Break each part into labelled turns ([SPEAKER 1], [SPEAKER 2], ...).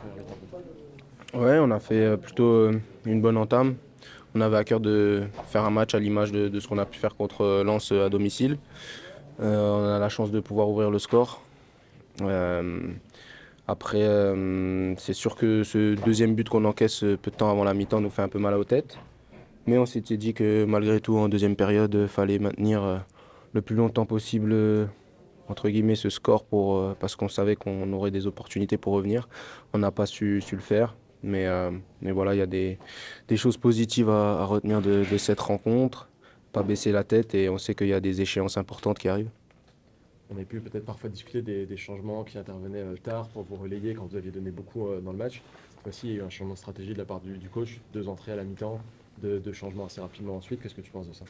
[SPEAKER 1] première mi-temps?
[SPEAKER 2] Ouais, on a fait plutôt une bonne entame. On avait à cœur de faire un match à l'image de ce qu'on a pu faire contre Lens à domicile. On a la chance de pouvoir ouvrir le score. Euh, Après, c'est sûr que ce deuxième but qu'on encaisse peu de temps avant la mi-temps nous fait un peu mal aux têtes. Mais on s'était dit que malgré tout, en deuxième période, il fallait maintenir le plus longtemps possible entre guillemets, ce score parce qu'on savait qu'on aurait des opportunités pour revenir. On n'a pas su le faire. Mais voilà, il y a des choses positives à retenir de cette rencontre. Pas baisser la tête et on sait qu'il y a des échéances importantes qui arrivent.
[SPEAKER 1] On a pu peut-être parfois discuter des changements qui intervenaient tard pour vous relayer quand vous aviez donné beaucoup dans le match. Cette fois-ci, il y a eu un changement de stratégie de la part du coach, 2 entrées à la mi-temps, deux changements assez rapidement ensuite. Qu'est-ce que tu penses de ça?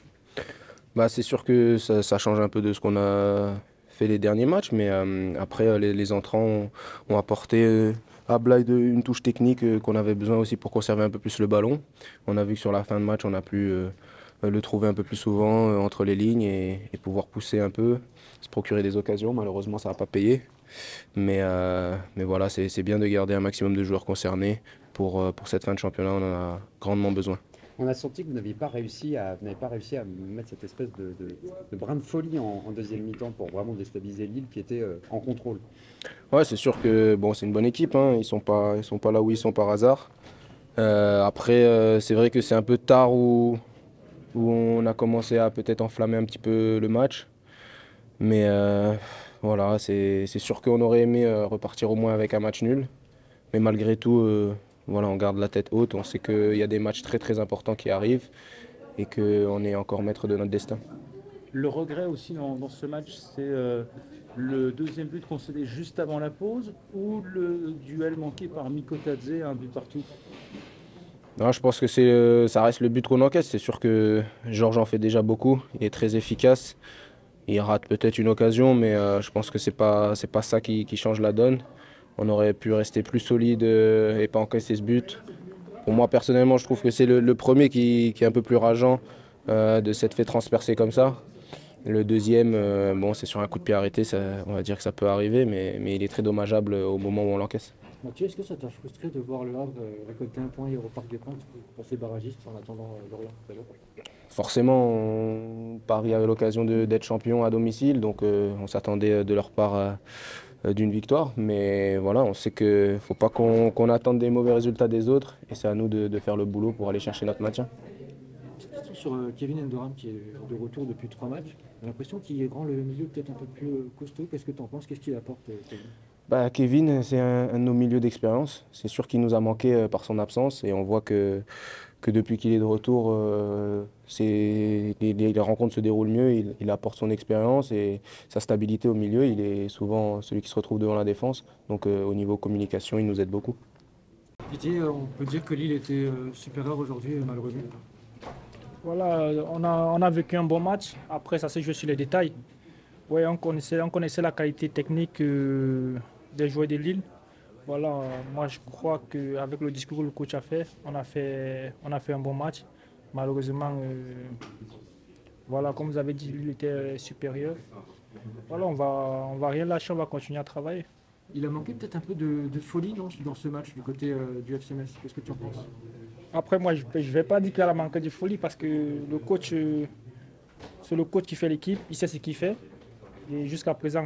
[SPEAKER 2] Bah, c'est sûr que ça change un peu de ce qu'on a fait les derniers matchs, mais après, les entrants ont apporté à Blythe une touche technique qu'on avait besoin aussi pour conserver un peu plus le ballon. On a vu que sur la fin de match, on a pu le trouver un peu plus souvent entre les lignes et pouvoir pousser un peu, se procurer des occasions. Malheureusement, ça n'a pas payé. Mais voilà, c'est bien de garder un maximum de joueurs concernés. Pour cette fin de championnat, on en a grandement besoin.
[SPEAKER 3] On a senti que vous n'avez pas réussi à mettre cette espèce de brin de folie en deuxième mi-temps pour vraiment déstabiliser Lille qui était en contrôle.
[SPEAKER 2] Ouais, c'est sûr que bon, c'est une bonne équipe, hein. Ils sont pas là où ils sont par hasard. Après, c'est vrai que c'est un peu tard où on a commencé à peut-être enflammer un petit peu le match. Mais voilà, c'est sûr qu'on aurait aimé repartir au moins avec un match nul. Mais malgré tout, voilà, on garde la tête haute. On sait qu'il y a des matchs très très importants qui arrivent et qu'on est encore maître de notre destin.
[SPEAKER 4] Le regret aussi dans ce match, c'est le deuxième but concédé juste avant la pause ou le duel manqué par Mikotadze, un but partout.
[SPEAKER 2] Non, je pense que ça reste le but qu'on encaisse. C'est sûr que Georges en fait déjà beaucoup. Il est très efficace. Il rate peut-être une occasion, mais je pense que c'est pas ça qui change la donne. On aurait pu rester plus solide et pas encaisser ce but. Pour moi, personnellement, je trouve que c'est le premier qui est un peu plus rageant de s'être fait transpercer comme ça. Le deuxième, bon, c'est sur un coup de pied arrêté, on va dire que ça peut arriver, mais il est très dommageable au moment où on l'encaisse.
[SPEAKER 5] Mathieu, est-ce que ça t'a frustré de voir le Havre récolter un point et au Parc des Princes pour ses barragistes en attendant Lorient tout à l'heure?
[SPEAKER 2] Forcément, Paris avait l'occasion d'être champion à domicile, donc on s'attendait de leur part d'une victoire. Mais voilà, on sait qu'il ne faut pas qu'on attende des mauvais résultats des autres, et c'est à nous de faire le boulot pour aller chercher notre maintien.
[SPEAKER 5] Petite question sur Kevin Endoram qui est de retour depuis 3 matchs. J'ai l'impression qu'il rend le milieu peut-être un peu plus costaud. Qu'est-ce que tu en penses? Qu'est-ce qu'il apporte, Kevin?
[SPEAKER 2] Bah, Kevin, c'est un de nos milieux d'expérience. C'est sûr qu'il nous a manqué par son absence, et on voit que depuis qu'il est de retour, les rencontres se déroulent mieux, il apporte son expérience et sa stabilité au milieu. Il est souvent celui qui se retrouve devant la défense. Donc au niveau communication, il nous aide beaucoup.
[SPEAKER 5] Didier, on peut dire que Lille était supérieur aujourd'hui, malheureusement.
[SPEAKER 4] Voilà, on a vécu un bon match. Après, ça s'est joué sur les détails. Ouais, on connaissait la qualité technique des joueurs de Lille. Voilà, moi je crois qu'avec le discours que le coach a fait, on a fait un bon match. Malheureusement, voilà, comme vous avez dit, Lille était supérieur. Voilà, on va rien lâcher, on va continuer à travailler.
[SPEAKER 5] Il a manqué peut-être un peu de folie dans ce match du côté du FC Metz. Qu'est-ce que tu en penses?
[SPEAKER 4] Après, moi, je ne vais pas dire qu'il a manqué de folie parce que le coach, c'est le coach qui fait l'équipe, il sait ce qu'il fait. Et jusqu'à présent,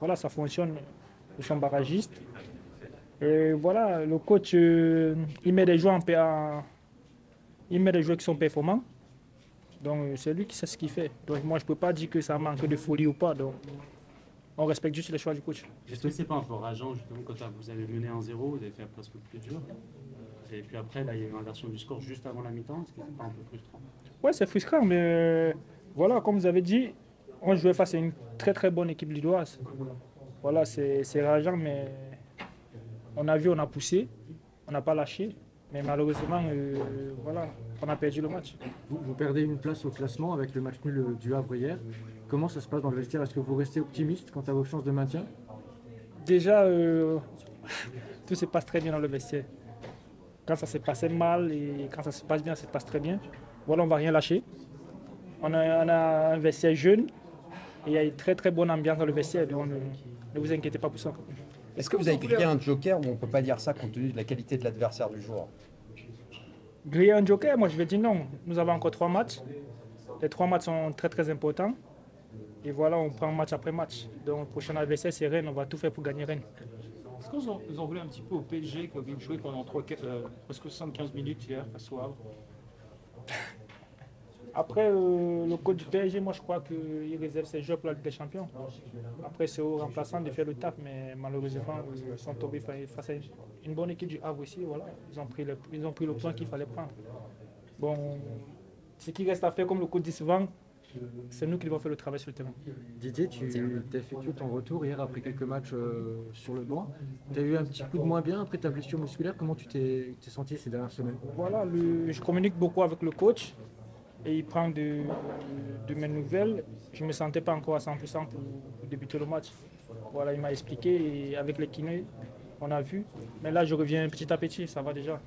[SPEAKER 4] voilà, ça fonctionne. Ils sont barragistes. Et voilà, le coach, il met des joueurs il met des joueurs qui sont performants. Donc, c'est lui qui sait ce qu'il fait. Donc, moi, je ne peux pas dire que ça manque de folie ou pas. Donc, on respecte juste les choix du coach.
[SPEAKER 6] Est-ce que c'est pas un peu rageant, justement, quand vous avez mené 1-0, vous avez fait presque plus dur? Et puis après, là, il y a eu l'inversion du score juste avant la mi-temps. Est-ce que c'est pas un peu frustrant?
[SPEAKER 4] Ouais, c'est frustrant, mais voilà, comme vous avez dit, on jouait face à une très très bonne équipe lilloise. Voilà, c'est rageant, mais on a vu, on a poussé, on n'a pas lâché. Mais malheureusement, voilà, on a perdu le match.
[SPEAKER 5] Vous perdez une place au classement avec le match nul du Havre hier. Comment ça se passe dans le vestiaire? Est-ce que vous restez optimiste quant à vos chances de maintien?
[SPEAKER 4] Déjà, tout se passe très bien dans le vestiaire. Quand ça se passait mal et quand ça se passe bien, ça se passe très bien. Voilà, on ne va rien lâcher. On a un vestiaire jeune et il y a une très très bonne ambiance dans le vestiaire. Donc ne vous inquiétez pas pour ça.
[SPEAKER 3] Est-ce que vous avez grillé un joker ou on ne peut pas dire ça compte tenu de la qualité de l'adversaire du jour?
[SPEAKER 4] Griller un joker, moi je vais dire non. Nous avons encore 3 matchs. Les 3 matchs sont très très importants. Et voilà, on prend match après match. Donc le prochain adversaire c'est Rennes, on va tout faire pour gagner Rennes.
[SPEAKER 7] Est-ce qu'on vous en voulait un petit peu au PSG qui a bien joué pendant presque 75 minutes hier face au Havre?
[SPEAKER 4] Après, le coach du PSG, moi je crois qu'il réserve ses jeux pour la Ligue des Champions. Après, c'est aux remplaçants de faire le taf, mais malheureusement, ils sont tombés face à une bonne équipe du Havre aussi. Voilà. Ils ont pris le point qu'il fallait prendre. Bon, ce qui reste à faire, comme le coach dit souvent, c'est nous qui devons faire le travail sur le terrain.
[SPEAKER 5] Didier, tu as effectué ton retour hier après quelques matchs sur le banc. Tu as eu un petit coup de moins bien après ta blessure musculaire. Comment tu t'es senti ces dernières semaines?
[SPEAKER 4] Voilà, je communique beaucoup avec le coach et il prend de mes nouvelles. Je ne me sentais pas encore à 100% pour débuter le match. Voilà, il m'a expliqué et avec les kinés, on a vu. Mais là, je reviens petit à petit, ça va déjà.